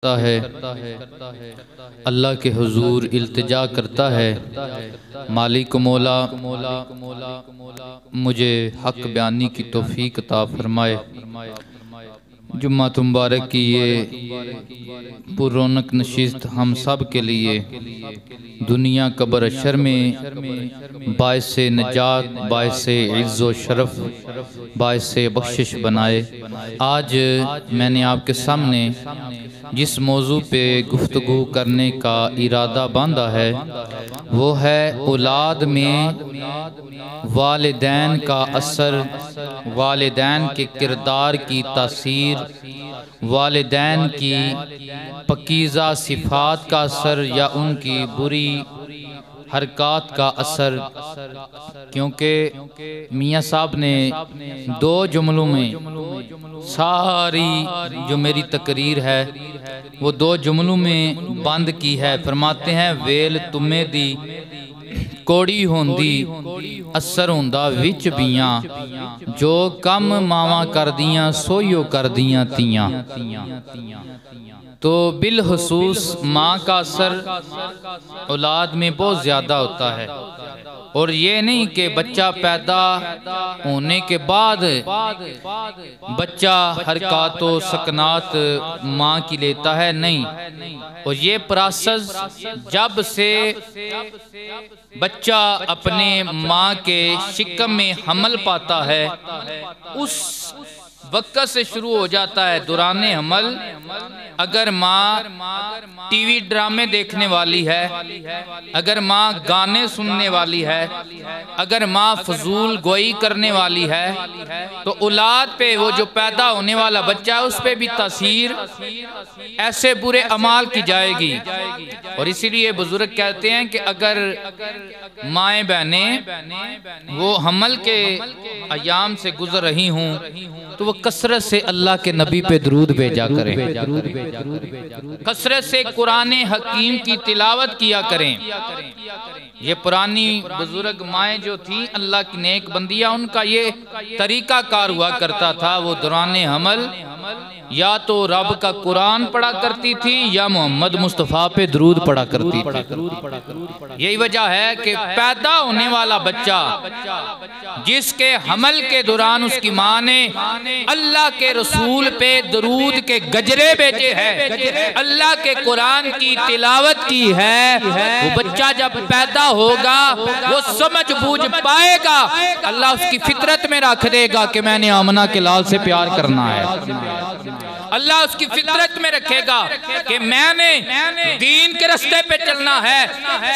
है, अल्लाह के हुजूर इल्तिजा करता है, मालिक मौला मुझे हक बयानी की तौफीक अता फरमाए। जुम्मा मुबारक की ये पुरौनक नशिस्त हम सब के लिए दुनिया कब्र अशर में बायस नजात, बायस इज़्ज़ो शरफ, बायस बख्शिश बनाए। आज मैंने आपके सामने जिस मौजू पे गुफ्तगू करने का इरादा बांधा है वो है औलाद में वालिदैन का असर, वालिदैन के किरदार की तासीर, वालिदैन की पकीज़ा सिफ़ात का असर या उनकी बुरी हरकत का असर। क्योंकि मियाँ साहब ने दो जुमलों में सारी जो मेरी तकरीर है वो दो जुमलों में बंद की है। फरमाते हैं वेल तुम्हें दी कोड़ी होंदी असर होंदा विच बियां, जो कम मावा कर दियां सोयो कर दियां तियां। तो बिलखुसूस माँ का असर औलाद में बहुत ज़्यादा होता है। और ये नहीं कि बच्चा पैदा होने के बाद बच्चा हरकत व सकनात माँ की लेता है, नहीं। और ये प्रोसेस जब से बच्चा अपने माँ के शिकम में हमल पाता है उस वक्त से शुरू हो जाता है दौराने हमल। अगर माँ टीवी ड्रामे देखने वाली है, अगर माँ गाने सुनने वाली है, अगर माँ फजूल गोई करने वाली है, तो औलाद पे वो जो पैदा होने वाला बच्चा है उस पे भी तासीर ऐसे बुरे अमाल की जाएगी। और इसीलिए बुजुर्ग कहते हैं कि अगर माएँ बहनें वो हमल के अयाम से गुजर रही हूँ तो वो कसरत से अल्लाह के नबी पे दरूद भेजा करें, कसरत से कुरान हकीम की तिलावत किया करें। ये पुरानी बुजुर्ग माएँ जो थी अल्लाह की नेक बंदियाँ, उनका ये तरीका कार हुआ करता था। वो दौरान हमल या तो रब का कुरान पढ़ा करती थी या मोहम्मद मुस्तफ़ा पे दरूद पढ़ा करती थी। यही वजह है कि पैदा होने वाला बच्चा जिसके हमल के दौरान उसकी माँ ने अल्लाह के रसूल पे दरूद के गजरे भेजे हैं, अल्लाह के कुरान की तिलावत की है, वो बच्चा जब पैदा होगा वो समझ बूझ पाएगा, अल्लाह उसकी फितरत में रख देगा कि मैंने आमना के लाल से प्यार करना है। अल्लाह उसकी फितरत में रखेगा कि मैंने दीन के रास्ते पे चलना है,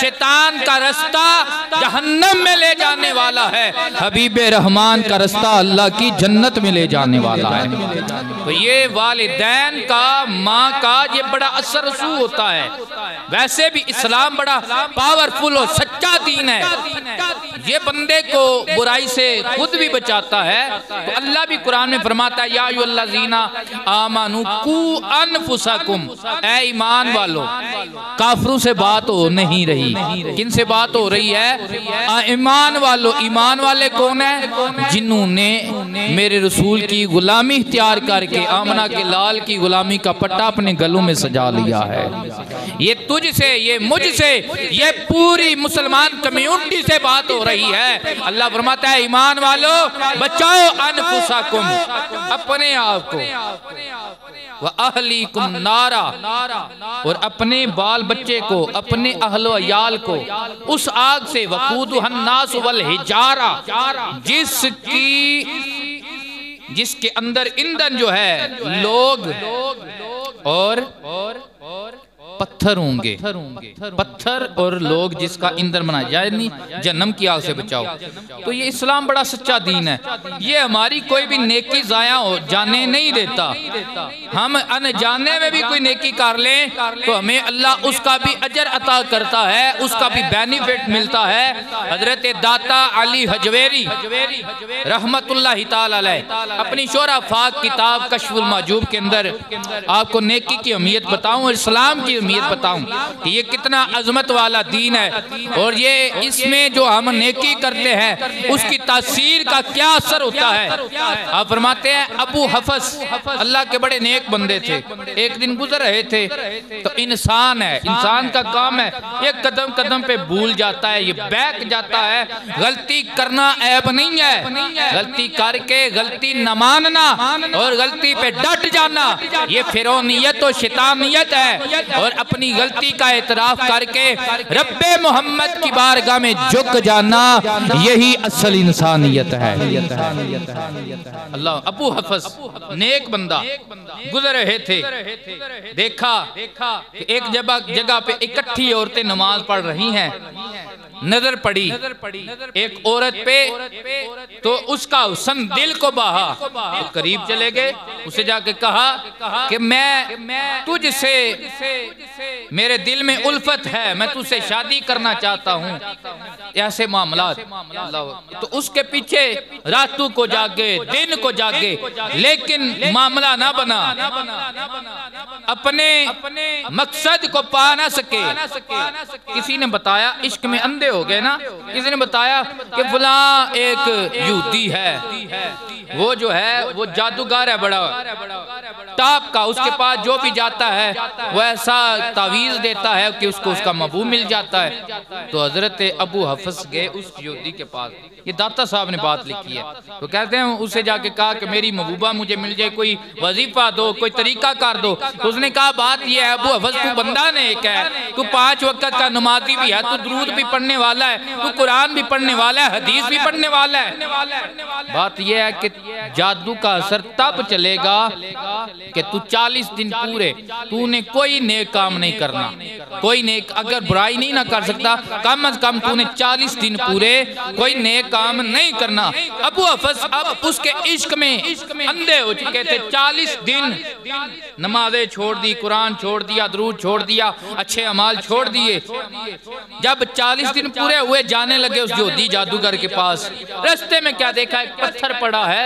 शैतान का रास्ता जहन्नम में ले जाने वाला है, हबीब रहमान का रास्ता अल्लाह की जन्नत में ले जाने वाला है। तो ये वालिदैन का, माँ का ये बड़ा असर रसूख होता है। वैसे भी इस्लाम बड़ा पावरफुल और सच्चा दीन है, ये बंदे को बुराई से खुद भी बचाता है। तो अल्लाह भी कुरान में फरमाता है या अय्युहल्लज़ीना आमनू कू अनफुसकुम, ऐ ईमान वालों। काफिरों से बात हो नहीं रही, किन से बात हो रही है? ईमान वालों। ईमान वाले कौन है? जिन्होंने मेरे रसूल की गुलामी इख्तियार करके आमना के लाल की गुलामी का पट्टा अपने गलों में सजा लिया है। ये तुझसे, ये मुझसे, ये पूरी मुसलमान कम्युनिटी से बात हो रही है। अल्लाह फरमाता है ईमान वालों बचाओ अनफुसकुम, अपने आप को, व अहलीकुम नारा, और अपने बाल बच्चे को, अपने अहलो अयाल को उस आग से, वकूदुहन नास वल हिजारा, जिसके अंदर ईंधन जो है लोग और पत्थर होंगे, पत्थर और लोग जिसका ईंधन बनाया जाए, नहीं जन्नम की आग से बचाओ। तो ये इस्लाम बड़ा सच्चा दीन है। ये हमारी कोई भी नेकी जाया हो जाने नहीं देता। हम अनजाने में भी कोई नेकी कर लें तो हमें अल्लाह उसका भी अजर अता करता है, उसका भी बेनिफिट मिलता है। हजरत दाता अली हजवेरी रहमतुल्लाह ताला अलैह अपनी शोरा फाक किताब कश्फुल माजूब के अंदर आपको नेकी की अहमियत बताऊं और इस्लाम की अहमियत बताऊं कि ये कितना अजमत वाला दीन है और ये इसमें जो हम नेकी करते हैं उसकी तासीर का क्या असर होता है। आप फरमाते हैं अबू हफस अल्लाह के बड़े नेक बंदे थे, एक दिन गुजर रहे थे तो इंसान है, इंसान का काम है ये कदम कदम पे भूल जाता है, ये बैक जाता है। गलती करना ऐब नहीं है, गलती करके गलती न मानना और गलती पे डट जाना ये फिरौनियत और शैतानियत है। और अपनी गलती का एतराफ करके रब्बे मोहम्मद की बारगाह में झुक जाना यही असल इंसानियत है। अल्लाह अबू हफस नेक बंदा गुजर रहे थे, देखा कि एक जगह पे इकट्ठी औरतें नमाज पढ़ रही हैं, नजर पड़ी एक औरत पे तो उसका हुस्न दिल को बहा, तो करीब चले गए, उसे जाके कहा कि मैं तुझसे मेरे दिल में उल्फत है, मैं तुझसे शादी करना चाहता हूँ। ऐसे मामला तो उसके पीछे रातों को जागे दिन को जागे लेकिन मामला ना बना, अपने मकसद को पा ना सके। किसी ने बताया इश्क में अंधे हो गए ना, किसी ने बताया कि फला एक यहूदी है वो जो है वो जादूगर है बड़ा टॉप का, उसके पास जो भी जाता है वो ऐसा तावीज देता है कि उसको उसका महबूब मिल जाता है। तो हजरत अबू हफस गए उस यहूदी के पास, ये दाता साहब ने बात लिखी है, तो कहते हैं उसे जाके कहा कि मेरी महबूबा मुझे मिल जाए, कोई वजीफा दो, कोई तरीका कर दो। तो उसने कहा बात ये है अबू हफस तू बंदा नेक है, तू 5 वक्त का नमाजी भी है, तू दुरूद भी पढ़ने वाला है, तू कुरान भी पढ़ने वाला है, हदीस भी पढ़ने वाला है। बात यह है कि जादू का असर तब चलेगा कि तू 40 दिन पूरे तूने कोई नेक काम नहीं करना, कोई नेक अगर बुराई नहीं ना कर सकता कम अज कम तूने 40 दिन पूरे कोई नेक काम नहीं करना। अबू हफस अब उसके इश्क में अंधे हो चुके थे, 40 दिन नमाजें छोड़ दी, कुरान छोड़ दिया, दुरूद छोड़ दिया, अच्छे अमाल छोड़ दिए। जब 40 दिन पूरे हुए जाने लगे उस यहूदी जादूगर के पास, रास्ते में क्या देखा एक पत्थर पड़ा है,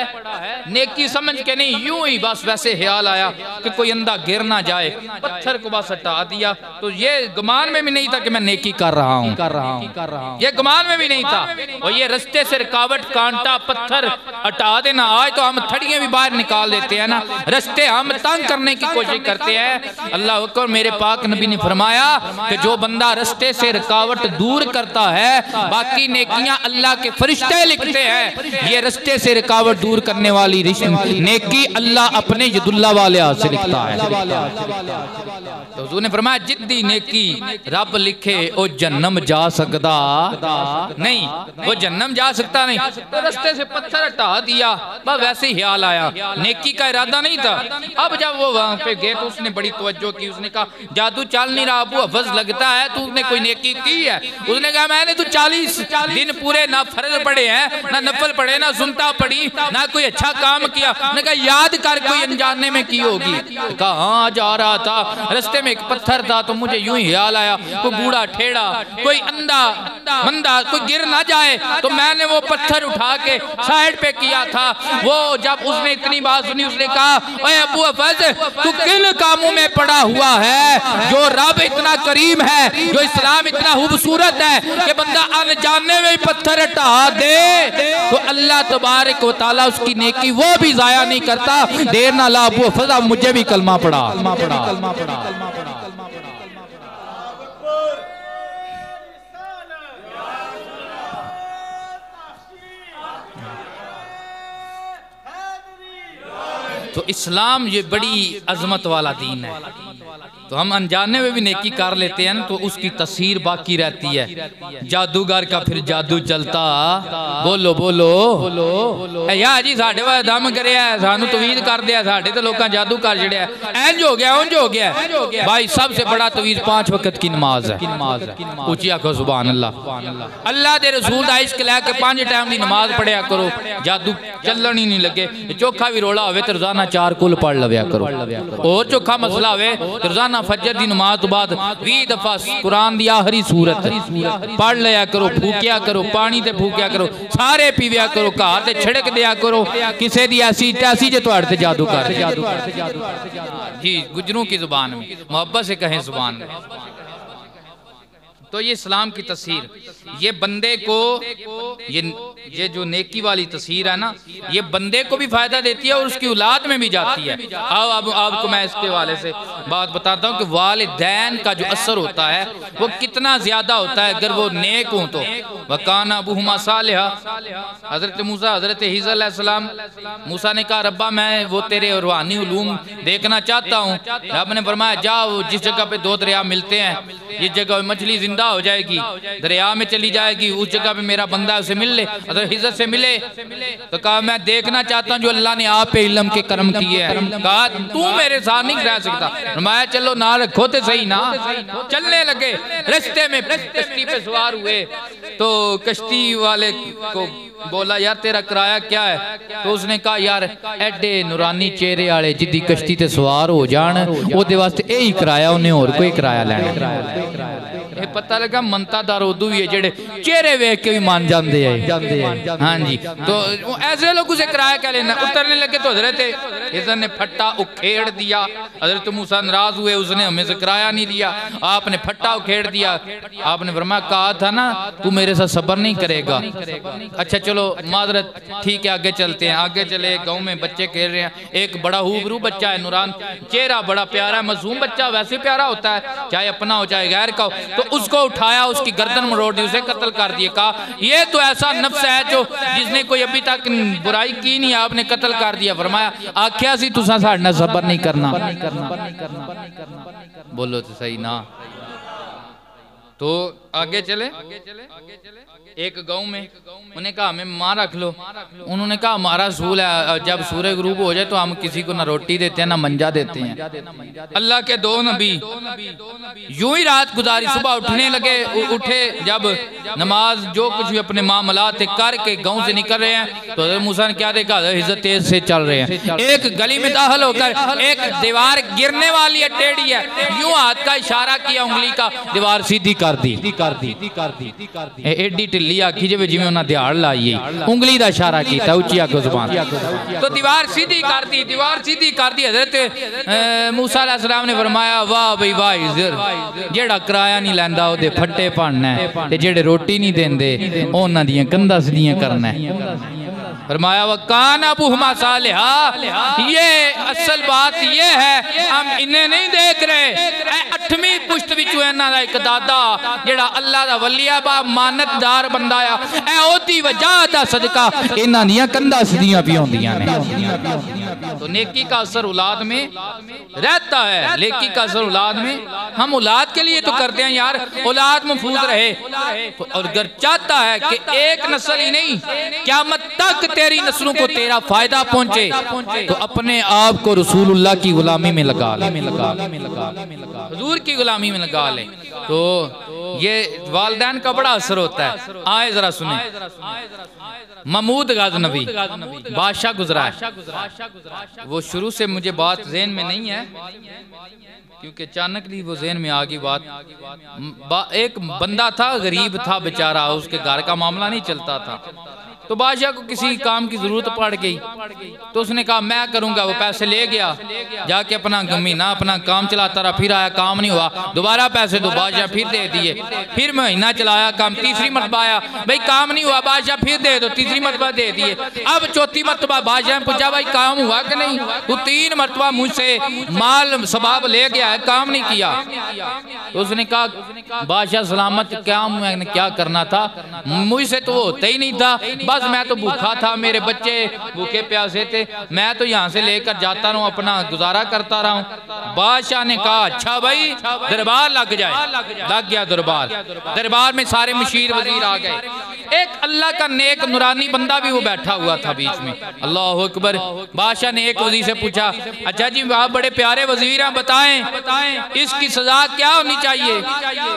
नेकी समझ के नहीं यूं ही बस वैसे ख्याल आया कि कोई अंधा गिर ना जाए, पत्थर को बस हटा दिया। तो ये गुमान में भी नहीं था कि मैं नेकी कर रहा हूँ, ये गुमान में भी नहीं था। और ये रास्ते से रुकावट कांटा पत्थर हटा देना, आज तो हम थड़ियां भी बाहर निकाल देते हैं ना, रास्ते हम तंग करने की कोशिश करते हैं। अल्लाह अकबर, मेरे पाक नबी ने फरमाया कि जो बंदा रास्ते से रुकावट दूर करता है बाकी नेकियां अल्लाह के फरिश्ते लिखते हैं, ये रास्ते से रुकावट दूर करने वाली नेकी अल्लाह अपने यदुल्लाह वाले हाथ से लिखता है। तो हुजूर ने फरमाया जिद्दी नेकी रब लिखे ओ जन्नम जा सकता नहीं, वो जन्नम जा सकता नहीं। तो रास्ते से पत्थर हटा दिया, बस वैसे ही ख्याल आया, नेकी का इरादा नहीं था। अब जब वो वहां पे गए तो उसने बड़ी तवज्जो की, उसने कहा जादू चल नहीं रहा अबू हफस, लगता है तूने कोई नेकी की है। उसने कहा मैंने तो 40 दिन पूरे ना फर्ज पढ़े हैं, ना नफल पढ़े, ना सुनता पढ़ी, ना कोई अच्छा काम किया। उसने कहा याद कर कोई अनजाने में की होगी। कहा हाँ जा रहा था, रास्ते में एक पत्थर था तो मुझे यूं ही ख्याल आया कोई बूढ़ा ठेड़ा, कोई अंधा मंदा कोई गिर ना जाए, तो मैंने वो पत्थर उठा के साइड पे किया था। वो जब उसने इतनी बात सुनी उसने कहा ओए अबू हफस तू किन कामों में पड़ा हुआ है जो रब इतना करीम है, जो इस्लाम इतना खूबसूरत है कि बंदा अनजाने में पत्थर हटा दे तो अल्लाह तबारक व तआला उसकी नेकी वो भी जाया नहीं करता। देर ना ला अबू हफस अब मुझे भी कलमा पड़ा। तो इस्लाम ये बड़ी अजमत वाला दीन है। तो हम अनजाने में भी नेकी कर लेते हैं तो उसकी तस्वीर बाकी रहती है। जादूगर का फिर जादू चलता, बोलो बोलो बोलो या जी साढ़े वाले दम करे सानू तवीज कर दिया, साढ़े तो लोग जादू कर छड़िया, इंज हो गया उंज हो गया। भाई सबसे बड़ा तवीज 5 वक्त की नमाज है। ऊंची आखो सुभान अल्लाह। अल्लाह दे रसूल दा इश्क लैके 5 टाइम की नमाज पढ़िया करो, जादू चलन ही नहीं लगे। चोखा भी रोला हो तो रोजाना 4 कुल पढ़ लव्या करो, और चोखा मसला हो तो रोजाना फजर की नमाज तो बाद 20 दफा कुरान दी आखिरी सूरत पढ़ लिया करो, फूकिया करो, पानी ते फूकिया करो, सारे पीविया करो, घर ते छिड़क दिया करो, किसी दी ऐसी तैसी जे तुहाडे ते जादू कर। जी गुजरों की जुबान में, मोहब्बत से कहें जुबान में। तो ये इस्लाम की तस्वीर, ये बंदे को ये जो नेकी वाली तस्वीर है ना, ये बंदे को भी फायदा देती है और उसकी औलाद में भी जाती है। अब आपको मैं इसके वाले से बात बताता हूँ कि वालिदैन का जो असर होता है वो कितना ज्यादा होता है अगर वो नेक हो तो। वकाना अबूहुमा सालिहा, हजरत मूसा हजरत हिज़र अलैहिस्सलाम, मूसा ने कहा रब्बा मैं वो तेरे रूहानी उलूम देखना चाहता हूँ। रब ने फरमाया जाओ, जिस जगह पे दो दरिया मिलते हैं, जिस जगह मछली जिंदा हो जाएगी, दरिया में चली जाएगी, उस जगह पे मेरा बंदा उसे मिल ले, अगर हिज़र से मिले। तो कहा मैं देखना चाहता हूँ जो अल्लाह ने आप पे इल्म के कर्म किए हैं। कहा तू मेरे साथ नहीं रह सकता। मैं चलो ना रखो तो सही ना। चलने लगे, रास्ते में कश्ती पे सवार हुए तो कश्ती वाले को बोला यार तेरा किराया क्या है? तो उसने कहा यार एडे नूरानी चेहरे वाले जिद्दी कश्ती ते सवार हो जान ओदे वास्ते यही किराया, उन्हें और कोई किराया लेना। पता लगा मनतादार उदू भी है जेड़े चेहरे वेख के भी मान जाते हैं। हाँ जी, तो ऐसे लोग उसे किराया क्या लेना। उतरने लगे तो हजरत हिज़र ने फट्टा उखेड़ दिया। हजरत मूसा नाराज हुए, उसने हमें से किराया नहीं दिया, आपने फट्टा उखेड़ दिया। आपने फरमाया कहा था ना तू मेरे साथ सब्र नहीं करेगा। अच्छा चलो माजरत ठीक है, आगे चलते हैं। आगे चले, गाँव में बच्चे खेल रहे हैं। एक बड़ा हुबरू बच्चा है, नूरान चेहरा, बड़ा प्यारा मासूम बच्चा, वैसे प्यारा होता है चाहे अपना हो चाहे गैर का हो। तो उसको उठाया, उसकी गर्दन मरोड़ दी, उसे कत्ल कर दिया। कहा ये तो ऐसा नफ्स है जो जिसने कोई अभी तक बुराई की नहीं, आपने कत्ल कर दिया। फरमाया आख्या सी तुसा साडे नाल सबर नहीं करना। बोलो तो सही ना। तो आगे चले, एक गांव में उन्हें कहा हमें मां रख लो। उन्होंने कहा हमारा सूल है जब सूरज गुरूब हो जाए तो हम किसी को ना रोटी देते हैं ना मंजा देते हैं। अल्लाह के दो नबी यूं ही रात गुजारी, सुबह उठने लगे, उठे जब नमाज जो कुछ भी अपने मामलात करके गांव से निकल रहे हैं तो हज़रत मूसा ने क्या देखा, हिज़र तेज से चल रहे हैं। एक गली में दाखिल होकर एक दीवार गिरने वाली है, टेढ़ी है, यूं हाथ का इशारा किया उंगली का, दीवार सीधी कर दी। एडी ढिल्ली आखी जिवें जिवें उन्हें दिहाड़ लाई, उंगली का इशारा किया उच्ची आगो जुबान, तो दीवार सीधी कर दी। दीवार सीधी कर दी। हजरत मूसा अलैहिस्सलाम ने फरमाया वाह बई वाह हिज़र, जेड़ा किराया नहीं लैंदा ओदे फट्टे भनना है, ते जेड़े रोटी नहीं देंदे उन्हां दियां कंधां सीधियां करना है। फरमाया वकान अबूहुमा सालिहा, ये असल बात ये है हम इन्हें नहीं देख रहे। 8वीं पुश्त विचों इन्हां दा एक दादा जेड़ा अल्लाह दा वलिया बा मानतदार बंदा आ, ए ओदी वजह दा सदका इन्हां दियां कंधां सीधियां भी होंदियां ने। तो नेकी का असर औलाद में रहता है, नेकी का असर औलाद में। हम औलाद के लिए तो करते हैं यार, औलाद महफूज रहे, और अगर चाहता है कि एक नस्ल ही नहीं क़यामत तक तेरी नस्लों को तेरा फायदा पहुंचे तो अपने आप को रसूलुल्लाह की गुलामी में लगा ले, हुजूर की गुलामी में लगा ले। तो ये वालिदैन का बड़ा असर होता है। आए जरा सुने, महमूद गज़नवी बादशाह गुजरा है, वो शुरू से मुझे बात ज़हन में नहीं है क्योंकि अचानक ही वो ज़हन में आ गई बात। एक बंदा था, गरीब था बेचारा, उसके घर का मामला नहीं चलता था, तो बादशाह को किसी काम की जरूरत पड़ गई तो उसने कहा मैं करूंगा। वो पैसे ले गया, जाके अपना महीना अपना काम चलाता रहा, फिर आया काम नहीं हुआ, दोबारा पैसे दो, बादशाह फिर दे दिए, फिर महीना चलाया काम, तीसरी मरतबा आया भाई काम नहीं हुआ, बादशाह फिर दे दो, तीसरी मरतबा दे दिए। अब चौथी मरतबा बादशाह ने पूछा भाई काम हुआ कि नहीं? वो 3 मरतबा मुझसे माल सबाब ले गया है, काम नहीं किया। तो उसने कहा बादशाह सलामत, काम मैंने क्या करना था, मुझसे तो वो होता ही नहीं था, बस मैं तो भूखा था, मेरे बच्चे भूखे प्यासे थे, मैं तो यहाँ से लेकर जाता रहूं, अपना गुजारा करता रहा हूँ। बादशाह ने कहा अच्छा भाई दरबार लग जाए। लग गया दरबार। दरबार में सारे मशीर वजीर आ गए। एक अल्लाह का नेक नूरानी बंदा भी वो बैठा हुआ था बीच में। अल्लाह अकबर। बादशाह ने एक वजीर से पूछा अच्छा जी आप बड़े प्यारे वजीर हैं, बताएं इसकी सजा क्या होनी चाहिए?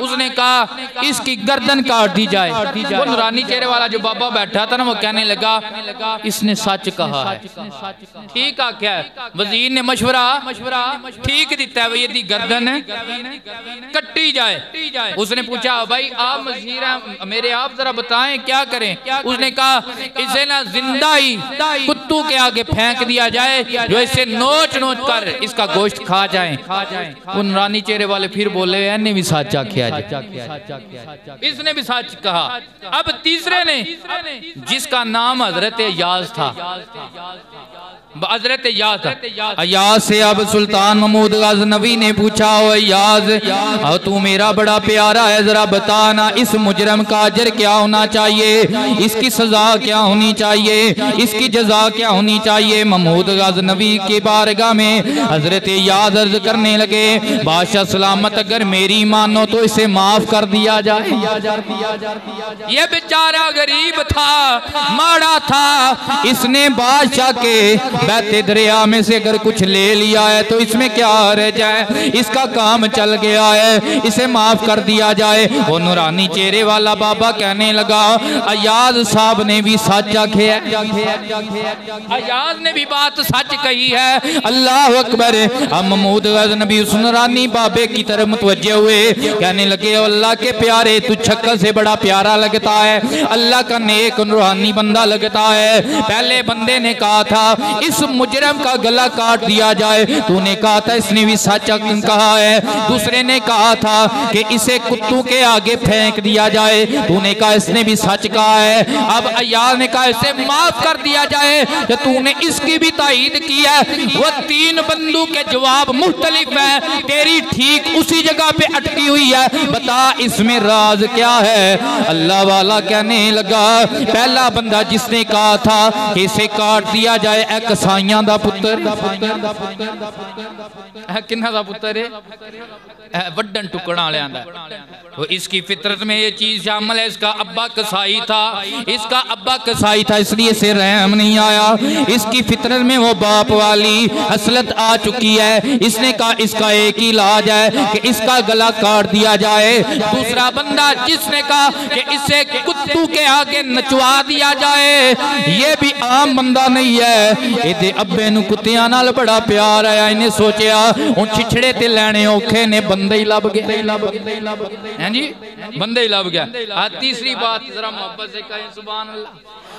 उसने कहा इसकी गर्दन काट दी जाए। वो नूरानी चेहरे वाला जो बाबा बैठा था ना, वो कहने लगा इसने सच कहा है। ठीक आ क्या है? वजीर ने मशवरा ठीक दिता है, ये गर्दन कट्टी जाए। उसने पूछा भाई आप मजीर हैं मेरे, आप जरा बताएं क्या करें? उसने कहा इसे ना जिंदा ही कुत्तू के आगे फेंक दिया जाए, जो इसे नोच नोच कर इसका गोश्त खा जाए। उन नूरानी चेहरे वाले फिर बोले इन्हें भी सच आख्या, इसने भी सच कहा। अब तीसरे ने, जिसका नाम हजरत याज था, हजरत याज से अब सुल्तान महमूद गजनवी ने पूछा ओ याज तू मेरा बड़ा प्यारा है, जरा बताना इस मुजरम का अजर क्या होना चाहिए, इसकी सजा क्या होनी चाहिए, इसकी जजा क्या होनी चाहिए? महमूद गजनवी की बारगाह में हजरत याज अर्ज करने लगे बादशाह सलामत अगर मेरी मानो तो इसे माफ कर दिया जाए। ये बेचारा गरीब था, माड़ा था, इसने बादशाह के बहते दरिया में से अगर कुछ ले लिया है तो इसमें क्या रह जाए, इसका काम चल गया है, इसे माफ कर दिया जाए। वो नूरानी चेहरे वाला बाबा कहने लगा अयाज साहब ने भी सच आखे, अयाज ने भी बात सच कही है। अल्लाह अकबर। अब महमूद गजनवी उस नूरानी बाबे की तरफ मुतवज्जे हुए, कहने लगे अल्लाह के प्यारे तू शक्ल से बड़ा प्यारा लगता है, अल्लाह का नेक नूरानी बंदा लगता है। पहले बंदे ने कहा था इस मुजरम का गला काट दिया जाए, तूने कहा था इसने भी सच कहा है। दूसरे ने कहा था कि इसे कुत्तों के आगे फेंक दिया जाए, तूने कहा इसने भी सच कहा है। अब अय्याज ने कहा इसे माफ कर दिया जाए, तो तूने इसकी भी तायीद की है। वो तीन बंदों के जवाब मुख्तलिफ है, तेरी ठीक उसी जगह पे अटकी हुई है, बता इसमें राज क्या है? अल्लाह वाला कहने लगा पहला बंदा जिसने कहा था कि इसे काट दिया जाए कसाईयां दा पुत्र, किन्ना दा पुत्र है वड्डन टुकड़ा वालियां दा। तो इसकी फितरत में ये चीज शामिल है, इसका अब्बा कसाई था, इसका अब्बा कसाई था इसलिए इसे रहम नहीं आया। इसकी फितरत में वो बाप वाली हसलत आ चुकी है, इसने कहा इसका एक ही इलाज है कि इसका गला काट दिया जाए। दूसरा बंदा जिसने कहा कि इसे कुत्तू के आगे नचवा दिया जाए, ये भी आम बंदा नहीं है, ये अब्बे नू कुत्तियां नाल बड़ा प्यार है, इन्हें सोचा हूं छिछड़े ते लैने औखे ने, बंदे ही लभ गए हैं जी, बंदे ही लभ गया। तीसरी बात जरा मोहब्बत से कहें सुभान अल्लाह।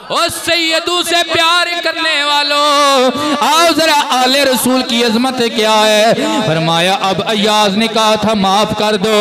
ओ सैयदू से प्यार करने वालों आओ जरा आले रसूल की अजमत क्या है। फरमाया अब अय्याज ने कहा था माफ कर दो,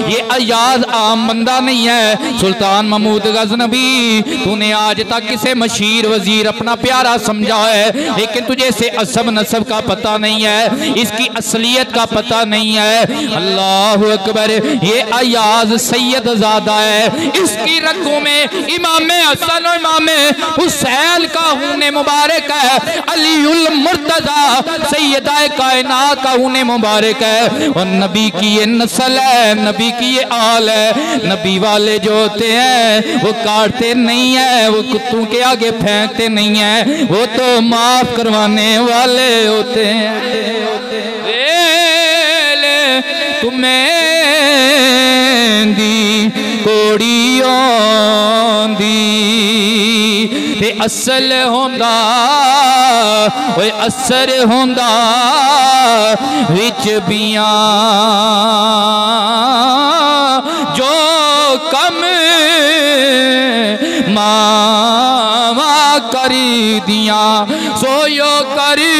ये अय्याज आम बंदा नहीं है, सुल्तान महमूद गजनवी तूने आज तक किसे मशीर वजीर अपना प्यारा समझा है, लेकिन तुझे इसे असब नसब का पता नहीं है, इसकी असलियत का पता नहीं है। अल्लाह अकबर। ये अय्याज सैयद ज़ादा है, इसकी रगों में इमाम हसन और इमाम हुसैन का खून मुबारक है, अलीउल मुर्तजा सैयदा कायनात का खून मुबारक है, और नबी की ये नस्ल है, नबी की ये आल है। नबी वाले जो होते हैं वो काटते नहीं है, वो कुत्तों के आगे फेंकते नहीं है, वो तो माफ करवाने वाले होते हैं। तुम्हें दी कोड़ियों दी ते असल होंदा ओए असर होंदा विच बियां जो कम मावा करी दिया सोयो करी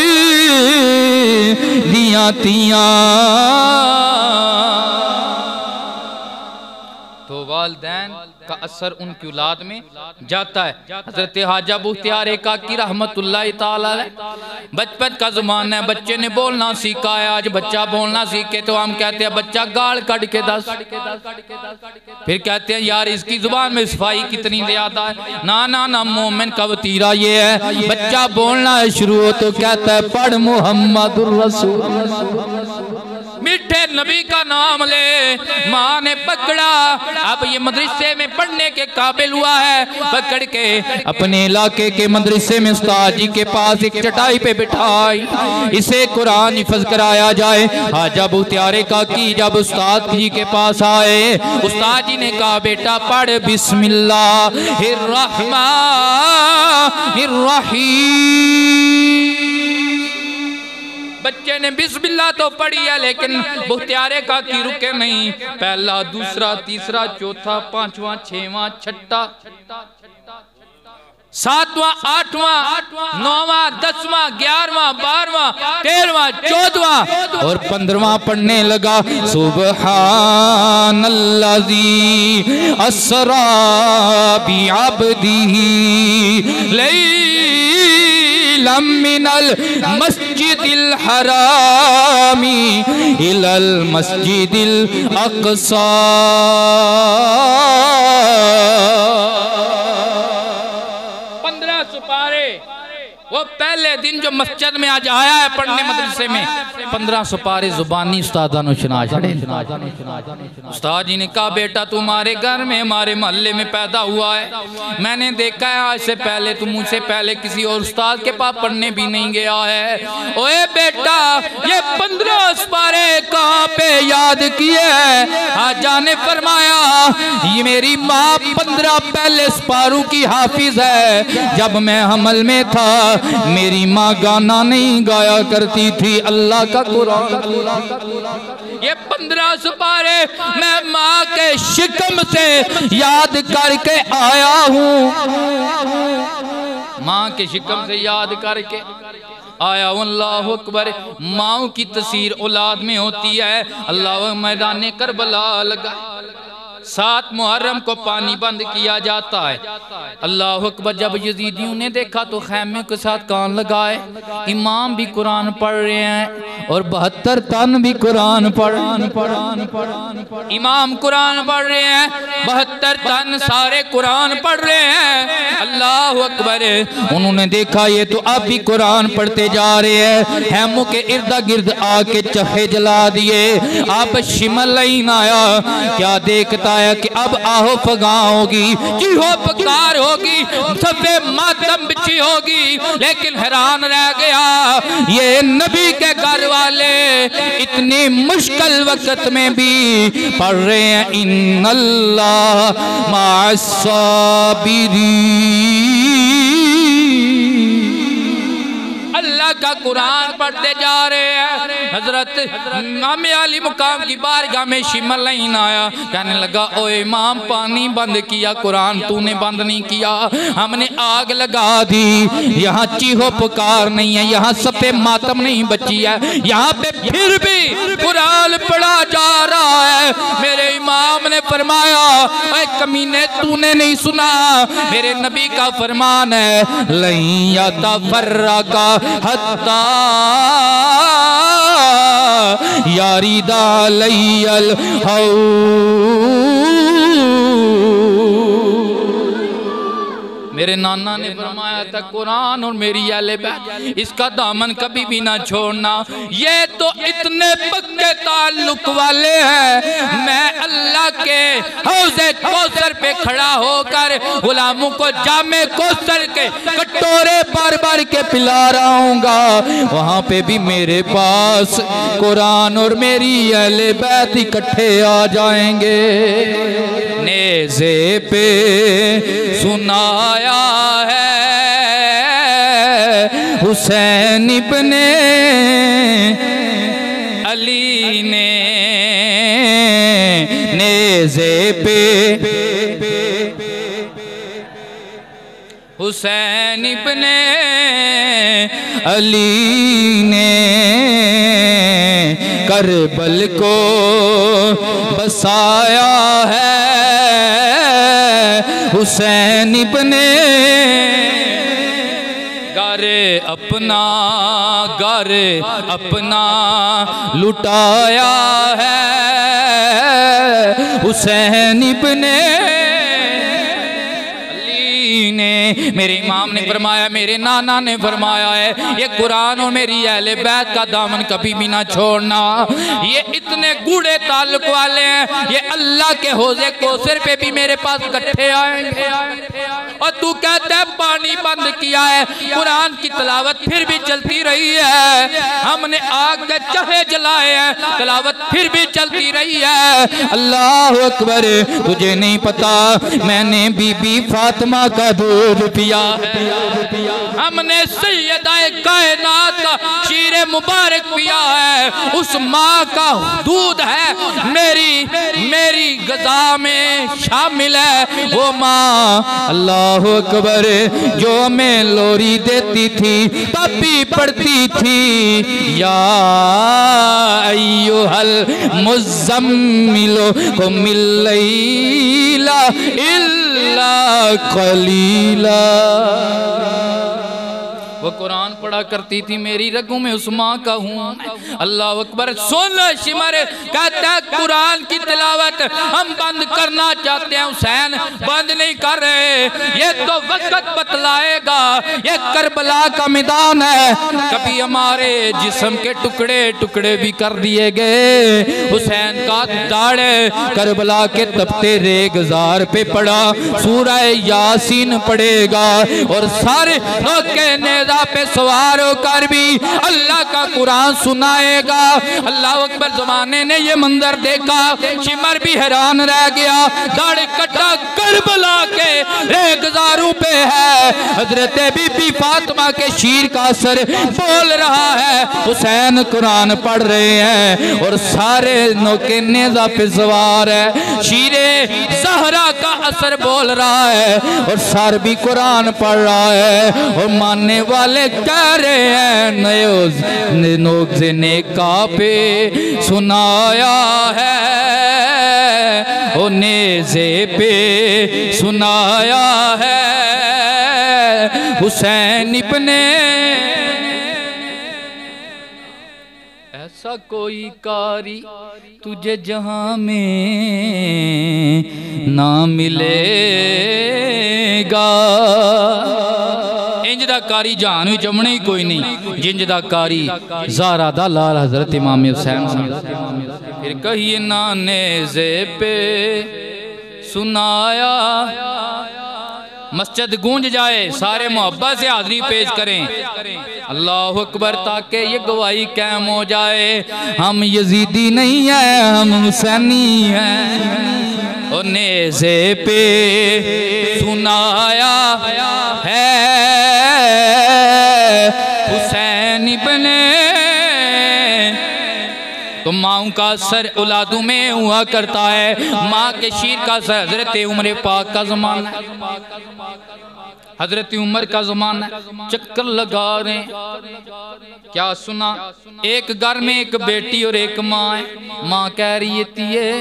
दिया तिया। तो वालिदैन का असर उनकी औलाद में जाता है। हजरत हाजा बुख्तियार काकी रहमतुल्लाह ताला बचपन का ज़माना है, बच्चे ने बोलना सीखा है। आज बच्चा बोलना सीखे तो हम कहते हैं बच्चा गाल कट के दस, फिर कहते हैं यार इसकी जुबान में सफाई कितनी ज़्यादा है। ना ना ना, मोमिन का वतीरा ये है, बच्चा बोलना है शुरू हो तो कहता है पढ़ मुहम्मदुर रसूल। मीठे नबी का नाम ले। माँ ने पकड़ा, अब ये मदरसे में पढ़ने के काबिल हुआ है, पकड़ के अपने इलाके के मदरसे में उस्ताद जी के पास एक चटाई पे बिठाई, इसे कुरान हिफ्ज़ कराया जाए। हाजा बुख्तियार काकी जब उस्ताद जी के पास आए, उस्ताद जी ने कहा बेटा पढ़ बिस्मिल्लाहिर्रहमानिर्रहीम। बच्चे ने बिस्मिल्लाह तो पढ़ी है, लेकिन बुख्तियार काकी रुके नहीं। पहला, दूसरा, तीसरा, चौथा, पांचवा, छठवां, छठा, सातवां, आठवां, नौवां, 10वां, 11वां, 12वां, 13वां, 14वां और 15वां पढ़ने लगा। सुब्हानल्लाज़ी अस्रा बिअब्दिही लैलन मिनल मस्जिदिल हरामी इलल मस्जिदिल अक़सा। वो पहले दिन जो मस्जिद में आज आया है पढ़ने मदरसे में, 1500 पारे जुबानी उस्तादा ने सुना छड़े। उस्ताद जी ने कहा बेटा तुम्हारे घर में, हमारे मोहल्ले में पैदा हुआ है, मैंने देखा है आज से पहले तुम मुझसे पहले किसी और उस्ताद के पास पढ़ने भी नहीं गया है। ओए बेटा ये 15 पारे कहाँ पे याद किए हैं? आजा ने फरमाया ये मेरी माँ 15 पहले पारों की हाफिज है। जब मैं हमल में था मेरी माँ गाना नहीं गाया करती थी, अल्लाह का कुरान। ये 15 पारे मैं माँ के शिकम से याद करके आया हूँ, माँ के शिकम से याद करके आया हूँ। अल्लाह अकबर। माँ की तस्वीर औलाद में होती है। अल्लाह मैदान करबला लगा, 7 मुहर्रम को पानी बंद किया जाता है। अल्लाह अकबर। जब यजीदियों ने देखा तो खैमे के साथ कान लगाए, इमाम भी कुरान पढ़ रहे हैं और 72 तन भी कुरान पढ़, इमाम कुरान पढ़ रहे हैं, 72 तन सारे कुरान पढ़ रहे हैं। अल्लाह अकबर। उन्होंने देखा ये तो अब भी कुरान पढ़ते जा रहे हैं, खैमों के इर्दा गिर्द आके चहे जला दिए। आप शिमल लाइन आया, क्या देखता है कि अब आहो फगा होगी, चीहो पुकार होगी, सबे मातम बिछी होगी। लेकिन हैरान रह गया ये नबी के घर वाले इतनी मुश्किल वक्त में भी पढ़ रहे हैं इन्नल्लाह मास्साबिरीन। अल्लाह का कुरान पढ़ते जा रहे हैं। हजरत इमाम अली मुकाम की बारगाह में शिमल नहीं आया, कहने लगा ओ इमाम पानी बंद किया, कुरान तूने बंद नहीं किया, हमने आग लगा दी। यहाँ चीहो पुकार नहीं है, यहाँ सब पे मातम नहीं बची है, यहाँ पे फिर भी कुरान पढ़ा जा रहा है। मेरे इमाम ने फरमाया ऐ कमीने तूने नहीं सुना, मेरे नबी का फरमान है लैया तफर्रका हत्ता यारिदा लैयल हौ। मेरे नाना ने फरमाया था कुरान और मेरी अहले बैत इसका दामन कभी भी ना छोड़ना। ये तो इतने पक्के ताल्लुक वाले हैं, मैं अल्लाह के हौज़े कौसर पे खड़ा होकर गुलामों को जामे कौसर के कटोरे बार बार के पिला रहूंगा, वहां पे भी मेरे पास कुरान और मेरी अहले बैत इकट्ठे आ जाएंगे। नेज़े पे सुनाया है हुसैन इब्ने अली ने, नेज़े पे हुसैन इब्ने अली ने करबल को बसाया है। हुसैन इब्ने घर अपना लुटाया है। हुसैन इब्ने अली ने मेरे इमाम ने फरमाया, मेरे नाना ने फरमाया है ये कुरान और मेरी अहले बैत का दामन कभी भी ना छोड़ना। ये इतने गूढ़े ताल्लुक वाले हैं, ये अल्लाह के हौज़े कौसर पे भी मेरे पास इकट्ठे आएंगे। और तू कहता है पानी बंद किया है, कुरान की तिलावत फिर भी चलती रही है। हमने आग के चहे जलाए हैं, तिलावत फिर भी चलती रही है। अल्लाह अकबर, तुझे नहीं पता मैंने बीबी फातिमा का दूध पिया है, हमने सैयदाए कायनात का शीरे मुबारक पिया है। उस माँ का दूध है मेरी गज़ा में शामिल है। वो माँ अल्लाह अकबर जो हमें लोरी देती थी तब भी पढ़ती थी, या अय्युहल मुज़म्मिलो कुमिल लैला इल्ला कलीला। वो कुरान पढ़ा करती थी, मेरी रगों में उस माँ का हूँ। अल्लाह अकबर। सुन शिमर कहता है कुरान की तिलावत हम बंद करना चाहते हैं, हुसैन बंद नहीं कर रहे, ये तो वक्त बतलाएगा। ये करबला का मैदान है, कभी हमारे जिस्म के टुकड़े टुकड़े भी कर दिए गए। हुसैन का दाढ़े करबला के तपते रेगजार पे पड़ा, सूरह यासीन पड़ेगा और सारे लोग कहने पे सवार होकर भी अल्लाह का कुरान सुनाएगा। अल्लाह अकबर। ज़माने ने ये मंजर देखा, शिमर भी हैरान रह गया। दाढ़ी कट्टा करबला के रेगजारों पे है, हजरत बीबी फातिमा के शीर का असर बोल रहा है। हुसैन कुरान पढ़ रहे हैं और सारे नौके नेज़ा पे सवार है, शीरे ज़हरा का असर बोल रहा है और सर भी कुरान पढ़ रहा है। और मानने वाले कह रहे हैं नोज़े ने कापे सुनाया है, ओ नेज़े पे सुनाया है। हुसैन इब्ने ऐसा कोई कारी तुझे जहां में ना मिलेगा, इंजदा कारी जहान में जमने ही कोई नहीं जिंजदा कारी ज़हरा दा लाल हजरत इमाम हुसैन। फिर कहिए ना नेज़े पे सुनाया, मस्जिद गूंज जाए, सारे मोहब्बत से हाज़री पेश करें अल्लाह अकबर, ताकि ये गवाही कायम हो जाए हम यजीदी नहीं है, हम हुसैनी हैं। और नेज़े पे सुनाया है हुसैन इब्ने, तो माँ का सर औलादों में हुआ करता है, माँ के शीर का सर हजरत उमर पाक का ज़माना है, हजरत उमर का ज़माना है। चक्कर लगा रहे क्या सुना, एक घर में एक बेटी और एक माँ है। माँ कह रही है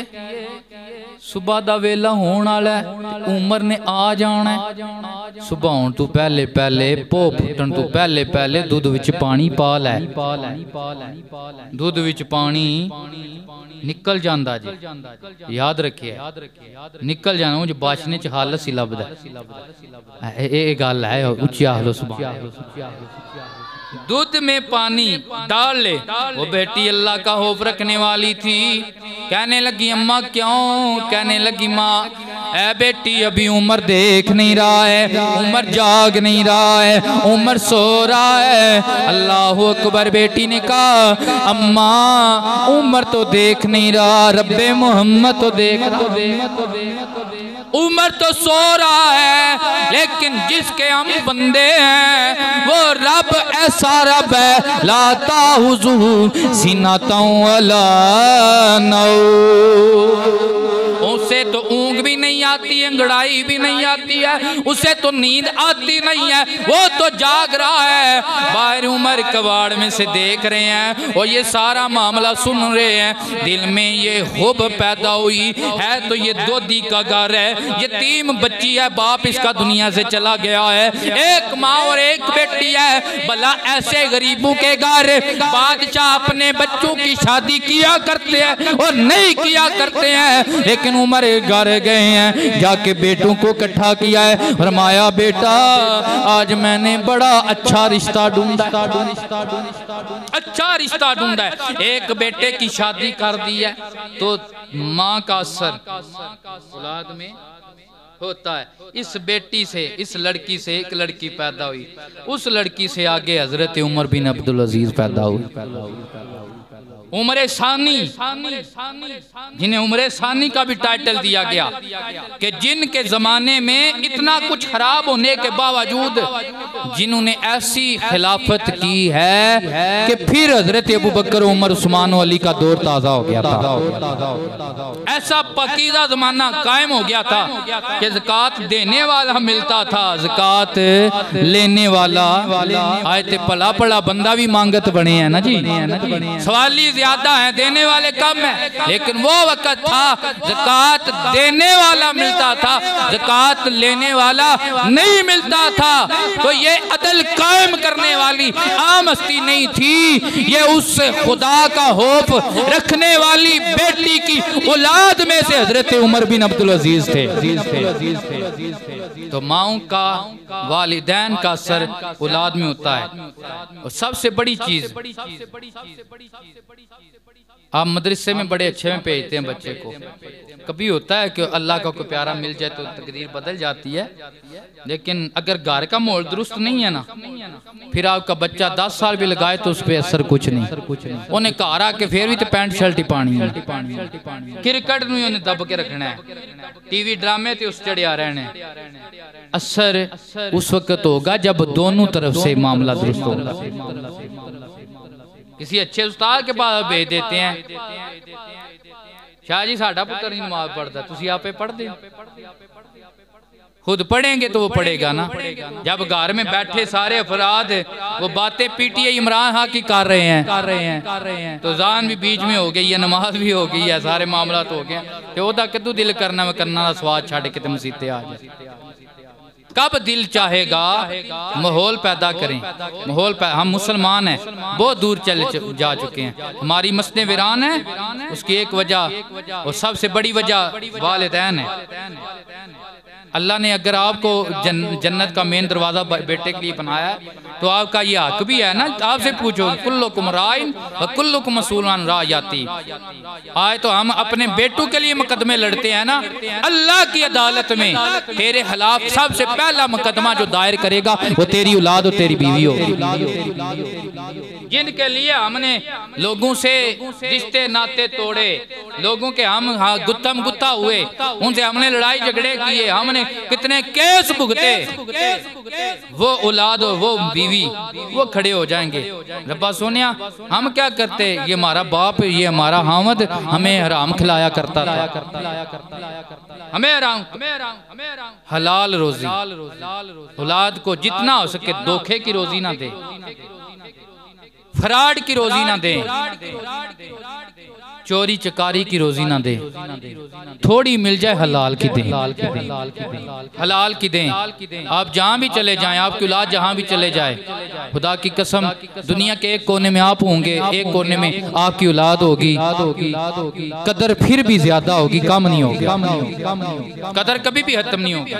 सुबह दा वेला होने वाला है, उमर ने आ जाना है, सुबह होने तो पहले पहले भो फुटन तो पहले पहले दूध विच पानी पा लै, दूध विच पानी निकल जांदा जी, याद रखिए निकल जाना मुझे बाशने च हालत सी लभदा, ये गल है उच्ची आखलो सुभान। दूध में पानी डाल ले, वो बेटी अल्लाह का खौफ रखने वाली थी, कहने लगी अम्मा क्यों, कहने लगी माँ ऐ बेटी अभी उमर देख नहीं रहा है, उमर जाग नहीं रहा है, उमर सो रहा है। अल्लाह अकबर। बेटी ने कहा अम्मा उमर तो देख नहीं रहा, रब्बे मोहम्मद तो देख रहा, उमर तो सो रहा है, लेकिन जिसके हम बंदे हैं वो रब ऐसा रब है, लाता हुजूर सीनाता अला नौ, उसे तो ऊँग भी नहीं आती, अंगड़ाई भी नहीं आती है, उसे तो नींद आती नहीं है, वो तो जाग रहा है। बाहर उमर कबाड़ में से देख रहे हैं और ये सारा मामला सुन रहे हैं, दिल में ये हुब पैदा हुई है तो ये दोधी का घर है, यतीम बच्ची है, बाप इसका दुनिया से चला गया है, एक माँ और एक बेटी है। भला ऐसे गरीबों के घर बादशाह अपने बच्चों की शादी किया करते हैं और नहीं किया करते हैं, लेकिन उमर घर गए हैं, जाके बेटों को इकट्ठा किया है। फरमाया बेटा आज मैंने बड़ा अच्छा रिश्ता ढूंढा, अच्छा रिश्ता ढूंढा है। एक बेटे की शादी कर दी है तो माँ का असर औलाद में होता है। इस बेटी से, इस लड़की से एक लड़की पैदा हुई, उस लड़की से आगे हजरत उमर बिन अब्दुल अजीज पैदा हुई। उमरे सानी, जिन्हें उमरे सानी का भी टाइटल दिया गया कि जिनके जमाने में इतना कुछ खराब होने के बावजूद जिन्होंने ऐसी खिलाफत की है कि फिर हजरत अबू बकर, उमर, उस्मान अली का दौर ताजा हो गया था। ऐसा पकीदा जमाना कायम हो गया था कि ज़कात देने वाला मिलता था, ज़कात लेने वाला। आए थे पला पला बंदा भी मांगत बने हैं ना जी, सवाली ज्यादा है, देने वाले कम है। लेकिन वो वक्त था ज़कात देने वाला मिलता था, ज़कात लेने वाला नहीं मिलता था। तो ये अदल कायम करने वाली आम हस्ती नहीं थी, ये उस खुदा का खौफ रखने वाली बेटी की औलाद में से हजरत उमर बिन अब्दुल अजीज थे। तो माओं का, वालिदैन का असर औलाद में होता है। और सबसे बड़ी चीज, आप मदरसे में बड़े अच्छे में भेजते हैं बच्चे को, कभी होता है कि अल्लाह का कोई प्यारा मिल जाए तो तकदीर बदल जाती है। लेकिन अगर घर का माहौल दुरुस्त नहीं है ना, फिर आपका बच्चा 10 साल भी लगाए तो उस पर असर कुछ नहीं। उन्हें घर आके फिर भी तो पैंट शर्ट ही पानी है, क्रिकेट नहीं उन्हें दब के रखना है, टीवी ड्रामे ते उस चढ़िया रहने। असर उस वक्त होगा जब दोनों तरफ से मामला दुरुस्त होगा। किसी अच्छे उस्ताद के पास भेज देते हैं, शाह जी साडा पुत्र नहीं नमाज पढ़ता, तुसी आपे पढ़ दे। खुद पढ़ेंगे तो वो पढ़ेगा ना। जब घर में बैठे सारे अफराद वो बातें पीटीआई इमरान खान की कर रहे हैं तो जान भी बीच में हो गई है, नमाज भी हो गई है, सारे मामला तो हो गए। तो ओदा कितू दिल करना मैं करना स्वाद छड़ के मसीते आ जाए। कब दिल चाहेगा माहौल पैदा करें, माहौल हम मुसलमान हैं, बहुत दूर जा चुके हैं, हमारी मस्जिदें वीरान है। उसकी एक वजह और सबसे बड़ी वजह वालिदैन है। अल्लाह ने अगर आपको जन्नत का मेन दरवाज़ा बेटे के लिए बनाया तो आपका ये हक भी है ना, आपसे पूछो कुल्लुकुम राइन व कुल्लुकुम मसूलन रायाती। आए तो हम अपने बेटों के लिए मुकदमे लड़ते हैं ना, अल्लाह की अदालत में तेरे खिलाफ सबसे पहला मुकदमा जो दायर करेगा वो तेरी औलाद और तेरी बीवी होगी। जिनके लिए हमने लोगों से रिश्ते नाते तोड़े, लोगों के हम गुत्तम गुत्ता हुए, उनसे हमने लड़ाई झगड़े किए, हमने कितने केस भुगते, वो औलाद और वो बीवी वो खड़े हो जाएंगे। रब्बा सोनिया हम क्या करते, ये हमारा बाप, ये हमारा हामद हमें हराम खिलाया करता था, हमें हराम हलाल रोजी। औलाद को जितना हो सके धोखे की रोजी ना दे, फ्रॉड की रोजी ना दे, चोरी चकारी की रोजी ना दे, थोड़ी मिल जाए हलाल की दें, हलाल की दें। आप जहाँ भी चले जाएं, आपकी औलाद जहाँ भी चले जाए, खुदा की कसम दुनिया के एक कोने में आप होंगे, एक कोने में आपकी औलाद होगी, कदर फिर भी ज्यादा होगी, कम नहीं होगी, कदर कभी भी खत्म नहीं होगी।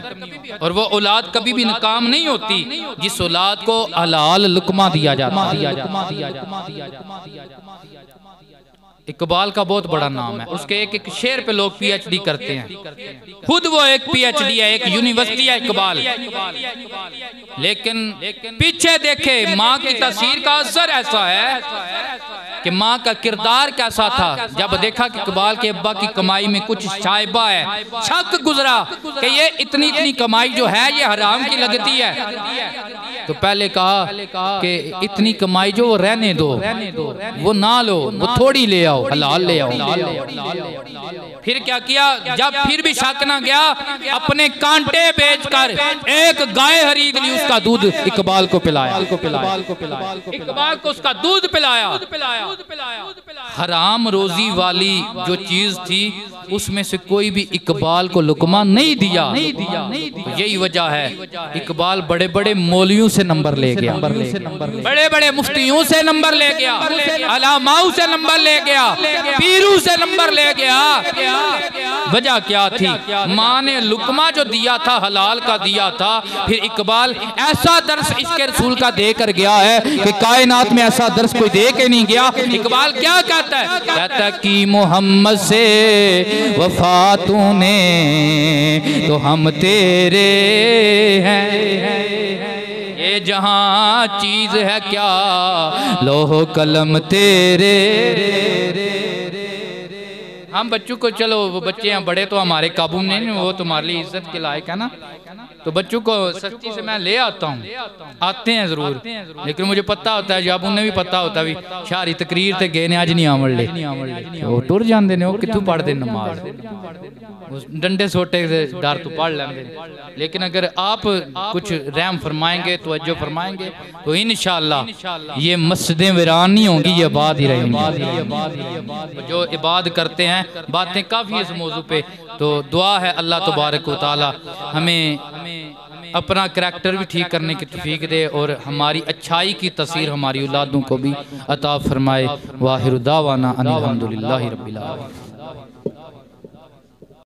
और वो औलाद कभी भी नाकाम नहीं होती जिस औलाद को हलाल लुकमा दिया जाता है। इकबाल का बहुत बड़ा नाम है, उसके एक एक शेर पे लोग पीएचडी करते हैं, खुद वो एक पीएचडी है, एक यूनिवर्सिटी है इकबाल। लेकिन पीछे देखे माँ की तस्वीर का असर ऐसा है कि माँ का किरदार कैसा था। जब देखा कि इकबाल के अब्बा की कमाई में कुछ शायबा है, शक गुजरा कि ये इतनी कमाई जो है ये हराम की लगती है, तो पहले कहा कि इतनी कमाई जो रहने दो, वो ना लो, वो थोड़ी ले आओ, हलाल ले आओ। फिर क्या किया, जब फिर भी शक ना गया, अपने कांटे बेचकर एक गाय खरीद ली, उसका दूध इकबाल को पिलाया, इकबाल को उसका दूध पिलाया। हराम रोजी वाली जो चीज थी उसमें से कोई भी इकबाल को लुकमा नहीं दिया। यही वजह है इकबाल बड़े बड़े मौलवियों से नंबर ले गया, बड़े बड़े मुफ्तियों से नंबर ले गया, अलामाओं से नंबर ले गया, पीरों से नंबर ले गया, वजह क्या थी? माँ ने लुकमा जो दिया था हलाल का दिया था। फिर इकबाल ऐसा दर्स इसके रसूल का देकर गया है कि कायनात में ऐसा दर्स कोई दे के नहीं गया। इकबाल क्या कहता है? कहता है कि मोहम्मद से वफा तूने तो हम तेरे हैं, ये जहां चीज है क्या लोहो कलम तेरे। हम बच्चों को, चलो वो बच्चे हैं बड़े तो हमारे काबू में नहीं, वो तुम्हारे लिए इज्जत के लायक है ना, तो बच्चों को सख्ती से मैं ले आता हूँ, आते हैं जरूर, लेकिन मुझे पता होता है जब उन्हें भी पता होता है शारी तकरीर ते गए ने अज नहीं आवन ले, वो टुर जाते ने, वो कितों पढ़ते नमाज, डंडे सोटे से डर तो पढ़ लेंगे। लेकिन अगर आप कुछ रहम फरमाएंगे, तवज्जो फरमाएंगे तो इंशाअल्लाह ये मस्जिदें वीरान नहीं होंगी, ये आबाद ही रहेंगी। जो इबाद करते हैं, बातें काफ़ी इस मौजू पे, तो दुआ है अल्लाह तबारक व तआला हमें अपना करैक्टर भी ठीक करने की तौफीक दे और हमारी अच्छाई की तस्वीर हमारी औलादों को भी अता फरमाए। वाहिर दावाना अनिल हम्दुलिल्लाहि रब्बिल आलमीन।